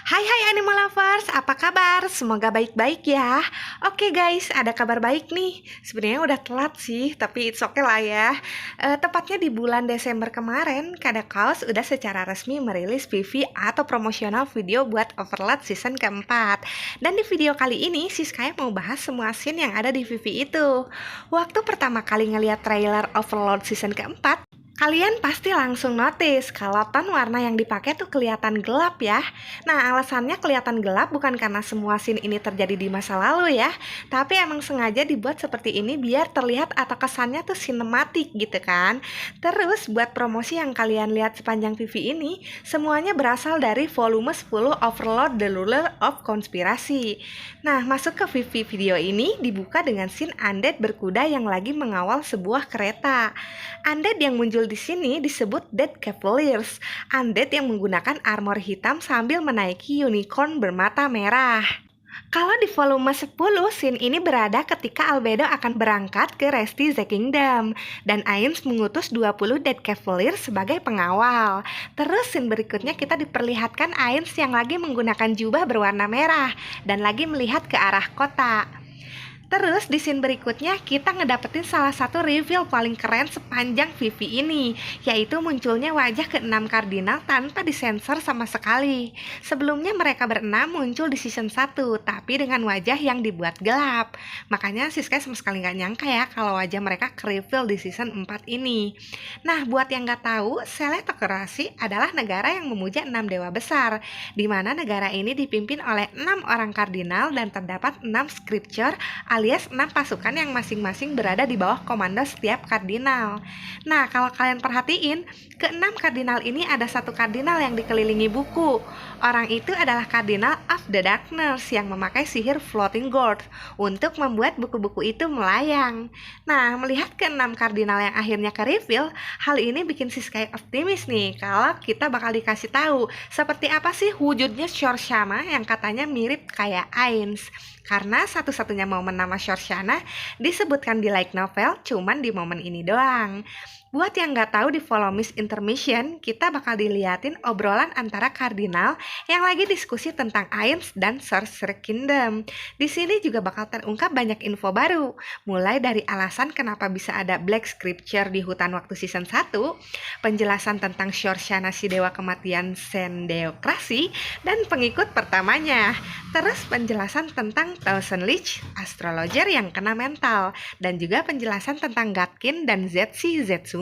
Hai Animal Lovers, apa kabar? Semoga baik-baik ya. Oke guys, ada kabar baik nih. Sebenarnya udah telat sih, tapi it's okay lah ya. Tepatnya di bulan Desember kemarin, Kada Kaos udah secara resmi merilis PV atau promosional video buat Overlord season keempat. Dan di video kali ini, Siskaya mau bahas semua scene yang ada di PV itu. Waktu pertama kali ngeliat trailer Overlord season keempat, kalian pasti langsung notice kalau ton warna yang dipakai tuh kelihatan gelap ya. Nah, alasannya kelihatan gelap bukan karena semua scene ini terjadi di masa lalu ya, tapi emang sengaja dibuat seperti ini biar terlihat atau kesannya tuh sinematik gitu kan. Terus buat promosi yang kalian lihat sepanjang PV ini, semuanya berasal dari volume 10 Overlord The Ruler of Conspiracy. Nah, masuk ke PV video ini dibuka dengan scene Undead berkuda yang lagi mengawal sebuah kereta. Undead yang muncul di sini disebut Dead Cavaliers, undead yang menggunakan armor hitam sambil menaiki unicorn bermata merah. Kalau di volume 10, scene ini berada ketika Albedo akan berangkat ke Resti The Kingdom, dan Ainz mengutus 20 Dead Cavaliers sebagai pengawal. Terus scene berikutnya kita diperlihatkan Ainz yang lagi menggunakan jubah berwarna merah, dan lagi melihat ke arah kota. Terus di scene berikutnya kita ngedapetin salah satu reveal paling keren sepanjang PV ini, yaitu munculnya wajah ke-6 kardinal tanpa disensor sama sekali. Sebelumnya mereka berenam muncul di season 1, tapi dengan wajah yang dibuat gelap. Makanya Siskaya sama sekali gak nyangka ya kalau wajah mereka ke-reveal di season 4 ini. Nah, buat yang gak tahu, Seletokrasi adalah negara yang memuja 6 dewa besar, di mana negara ini dipimpin oleh 6 orang kardinal dan terdapat 6 scripture alias 6 pasukan yang masing-masing berada di bawah komando setiap kardinal. Nah, kalau kalian perhatiin, ke-6 kardinal ini ada satu kardinal yang dikelilingi buku. Orang itu adalah kardinal of the Darkness yang memakai sihir Floating Gourd untuk membuat buku-buku itu melayang. Nah, melihat ke-6 kardinal yang akhirnya ke-reveal, hal ini bikin Siskaya optimis nih kalau kita bakal dikasih tahu seperti apa sih wujudnya Shorshana yang katanya mirip kayak Ainz. Karena satu-satunya momen nama Shorshana disebutkan di light novel cuman di momen ini doang. Buat yang nggak tahu, di Volumis Intermission kita bakal diliatin obrolan antara kardinal yang lagi diskusi tentang Ainz dan Sorcerer Kingdom. Di sini juga bakal terungkap banyak info baru, mulai dari alasan kenapa bisa ada Black Scripture di hutan waktu season 1, penjelasan tentang Shorshana si dewa kematian Sendeokrasi dan pengikut pertamanya, terus penjelasan tentang Thousand Lich, astrologer yang kena mental, dan juga penjelasan tentang Gatkin dan Zetsi Zetsume.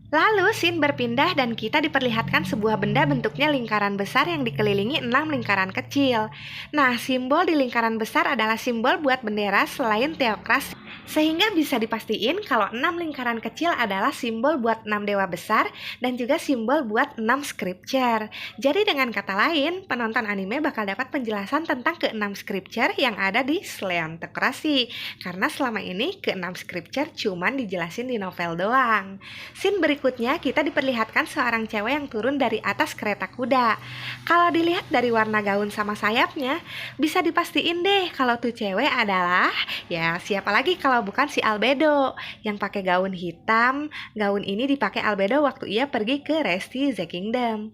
Lalu scene berpindah dan kita diperlihatkan sebuah benda bentuknya lingkaran besar yang dikelilingi 6 lingkaran kecil. Nah, simbol di lingkaran besar adalah simbol buat bendera selain teokrasi, sehingga bisa dipastiin kalau 6 lingkaran kecil adalah simbol buat 6 dewa besar dan juga simbol buat 6 scripture. Jadi dengan kata lain, penonton anime bakal dapat penjelasan tentang ke-6 scripture yang ada di Sleantocracy, karena selama ini ke-6 scripture cuman dijelasin di novel doang. Scene berikutnya kita diperlihatkan seorang cewek yang turun dari atas kereta kuda. Kalau dilihat dari warna gaun sama sayapnya, bisa dipastiin deh kalau tuh cewek adalah, ya siapa lagi kalau bukan si Albedo yang pakai gaun hitam. Gaun ini dipakai Albedo waktu ia pergi ke Resti The Kingdom.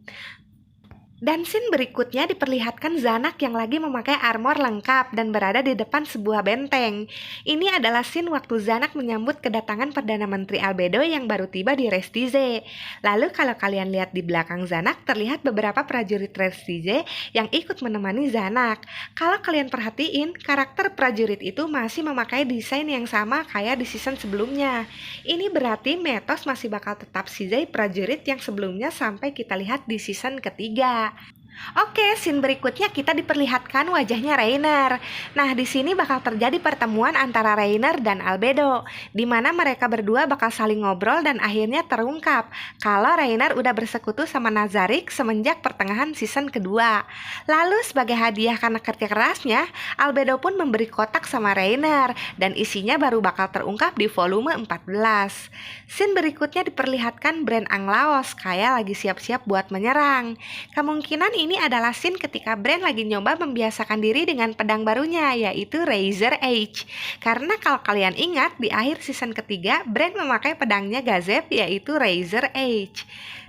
Dan scene berikutnya diperlihatkan Zanak yang lagi memakai armor lengkap dan berada di depan sebuah benteng. Ini adalah scene waktu Zanak menyambut kedatangan Perdana Menteri Albedo yang baru tiba di Restize. Lalu kalau kalian lihat di belakang Zanak, terlihat beberapa prajurit Restize yang ikut menemani Zanak. Kalau kalian perhatiin, karakter prajurit itu masih memakai desain yang sama kayak di season sebelumnya. Ini berarti Metos masih bakal tetap Sizei prajurit yang sebelumnya sampai kita lihat di season ketiga. Oke, scene berikutnya kita diperlihatkan wajahnya Reiner. Nah, di sini bakal terjadi pertemuan antara Reiner dan Albedo, di mana mereka berdua bakal saling ngobrol dan akhirnya terungkap kalau Reiner udah bersekutu sama Nazarick semenjak pertengahan season kedua. Lalu sebagai hadiah karena kerja kerasnya, Albedo pun memberi kotak sama Reiner dan isinya baru bakal terungkap di volume 14. Scene berikutnya diperlihatkan Brand Anglaos kayak lagi siap-siap buat menyerang. Kemungkinan ini adalah scene ketika Bran lagi nyoba membiasakan diri dengan pedang barunya, yaitu Razor Edge. Karena kalau kalian ingat, di akhir season ketiga, Bran memakai pedangnya Gazep, yaitu Razor Edge.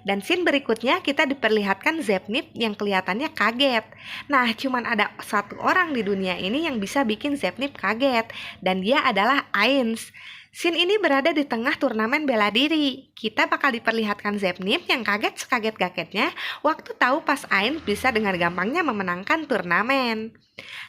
Dan scene berikutnya kita diperlihatkan Zepnip yang kelihatannya kaget. Nah, cuman ada satu orang di dunia ini yang bisa bikin Zepnip kaget, dan dia adalah Ainz. Scene ini berada di tengah turnamen bela diri. Kita bakal diperlihatkan Zepnip yang kaget sekaget-kagetnya waktu tahu pas Ainz bisa dengan gampangnya memenangkan turnamen.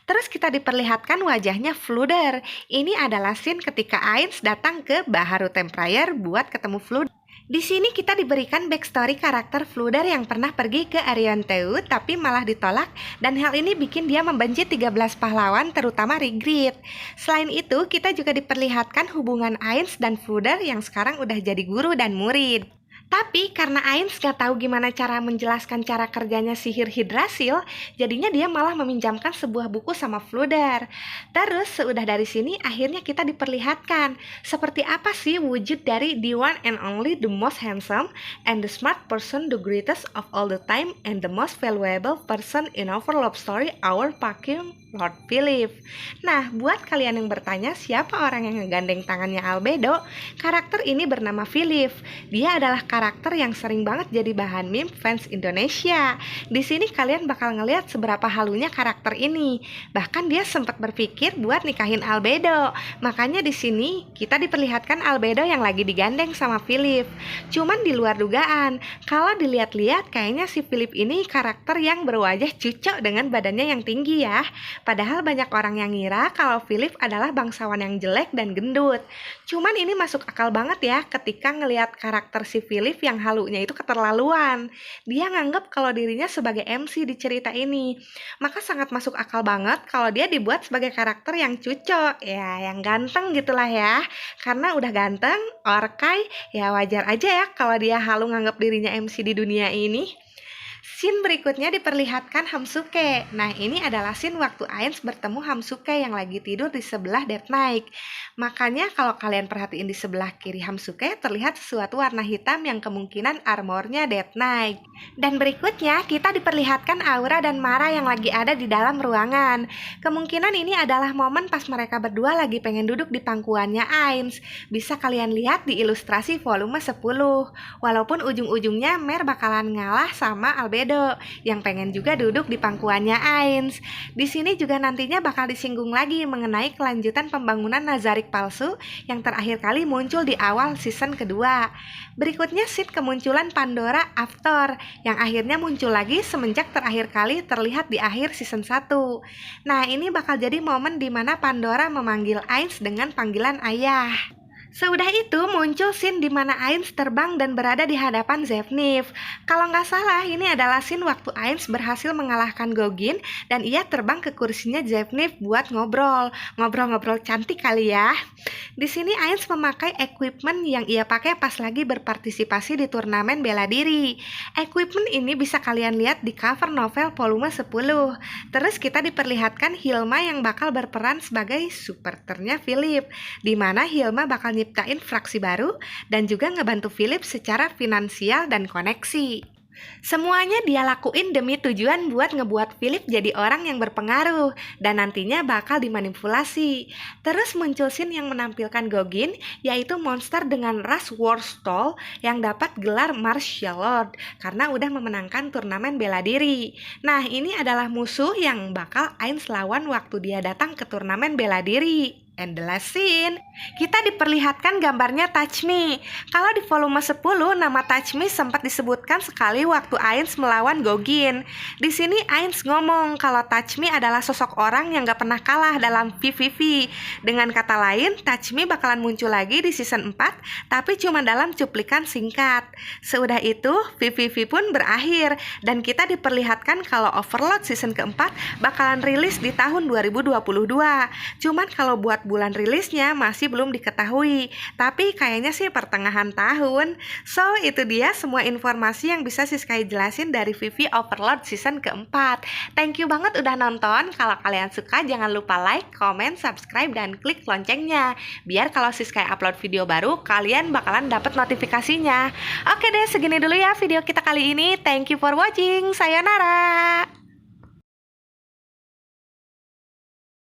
Terus kita diperlihatkan wajahnya Fluder. Ini adalah scene ketika Ainz datang ke Baharu Empire buat ketemu Fluder. Di sini kita diberikan backstory karakter Fluder yang pernah pergi ke Arianteu tapi malah ditolak, dan hal ini bikin dia membenci 13 pahlawan terutama Ygritte. Selain itu, kita juga diperlihatkan hubungan Ainz dan Fluder yang sekarang udah jadi guru dan murid. Tapi karena Ainz gak tahu gimana cara menjelaskan cara kerjanya sihir Yggdrasil, jadinya dia malah meminjamkan sebuah buku sama Fluder. Terus seudah dari sini akhirnya kita diperlihatkan seperti apa sih wujud dari the one and only, the most handsome and the smart person, the greatest of all the time and the most valuable person in our love story, our fucking Lord Philip. Nah, buat kalian yang bertanya siapa orang yang ngegandeng tangannya Albedo, karakter ini bernama Philip. Dia adalah karakter yang sering banget jadi bahan meme fans Indonesia. Di sini kalian bakal ngelihat seberapa halunya karakter ini. Bahkan dia sempat berpikir buat nikahin Albedo. Makanya di sini kita diperlihatkan Albedo yang lagi digandeng sama Philip. Cuman di luar dugaan. Kalau dilihat-lihat kayaknya si Philip ini karakter yang berwajah cucok dengan badannya yang tinggi ya. Padahal banyak orang yang ngira kalau Philip adalah bangsawan yang jelek dan gendut. Cuman ini masuk akal banget ya ketika ngelihat karakter si Philip yang halunya itu keterlaluan. Dia nganggep kalau dirinya sebagai MC di cerita ini. Maka sangat masuk akal banget kalau dia dibuat sebagai karakter yang cucok. Ya, yang ganteng gitulah ya. Karena udah ganteng, Orkai, ya wajar aja ya kalau dia halu nganggep dirinya MC di dunia ini. Scene berikutnya diperlihatkan Hamsuke. Nah, ini adalah scene waktu Ainz bertemu Hamsuke yang lagi tidur di sebelah Death Knight. Makanya kalau kalian perhatiin di sebelah kiri Hamsuke terlihat sesuatu warna hitam yang kemungkinan armornya Death Knight. Dan berikutnya kita diperlihatkan Aura dan Mara yang lagi ada di dalam ruangan. Kemungkinan ini adalah momen pas mereka berdua lagi pengen duduk di pangkuannya Ainz. Bisa kalian lihat di ilustrasi volume 10. Walaupun ujung-ujungnya Mer bakalan ngalah sama Albedo yang pengen juga duduk di pangkuannya Ainz. Di sini juga nantinya bakal disinggung lagi mengenai kelanjutan pembangunan Nazarik palsu yang terakhir kali muncul di awal season kedua. Berikutnya scene kemunculan Pandora After yang akhirnya muncul lagi semenjak terakhir kali terlihat di akhir season 1. Nah, ini bakal jadi momen dimana Pandora memanggil Ainz dengan panggilan ayah. Seudah itu muncul scene di mana Ainz terbang dan berada di hadapan Zepnip. Kalau nggak salah ini adalah scene waktu Ainz berhasil mengalahkan Gogin dan ia terbang ke kursinya Zepnip buat ngobrol cantik kali ya. Di sini Ainz memakai equipment yang ia pakai pas lagi berpartisipasi di turnamen bela diri. Equipment ini bisa kalian lihat di cover novel volume 10. Terus kita diperlihatkan Hilma yang bakal berperan sebagai supporternya Philip, di mana Hilma bakal nyiptain fraksi baru dan juga ngebantu Philip secara finansial dan koneksi. Semuanya dia lakuin demi tujuan buat ngebuat Philip jadi orang yang berpengaruh dan nantinya bakal dimanipulasi. Terus muncul scene yang menampilkan Gogin, yaitu monster dengan ras Warstol yang dapat gelar Martial Lord karena udah memenangkan turnamen bela diri. Nah, ini adalah musuh yang bakal Ainz lawan waktu dia datang ke turnamen bela diri. And the last scene, kita diperlihatkan gambarnya Touch Me. Kalau di volume 10, nama Touch Me sempat disebutkan sekali waktu Ainz melawan Gogin. Di sini Ainz ngomong kalau Touch Me adalah sosok orang yang gak pernah kalah dalam VVV. Dengan kata lain, Touch Me bakalan muncul lagi di season 4, tapi cuma dalam cuplikan singkat. Seudah itu, VVV pun berakhir, dan kita diperlihatkan kalau Overlord season keempat bakalan rilis di tahun 2022. Cuman kalau buat bulan rilisnya masih belum diketahui, tapi kayaknya sih pertengahan tahun. So, itu dia semua informasi yang bisa Siskai jelasin dari Vivy Overlord season keempat. Thank you banget udah nonton. Kalau kalian suka, jangan lupa like, comment, subscribe, dan klik loncengnya. Biar kalau Siskai upload video baru, kalian bakalan dapat notifikasinya. Oke deh, segini dulu ya video kita kali ini. Thank you for watching. Sayonara!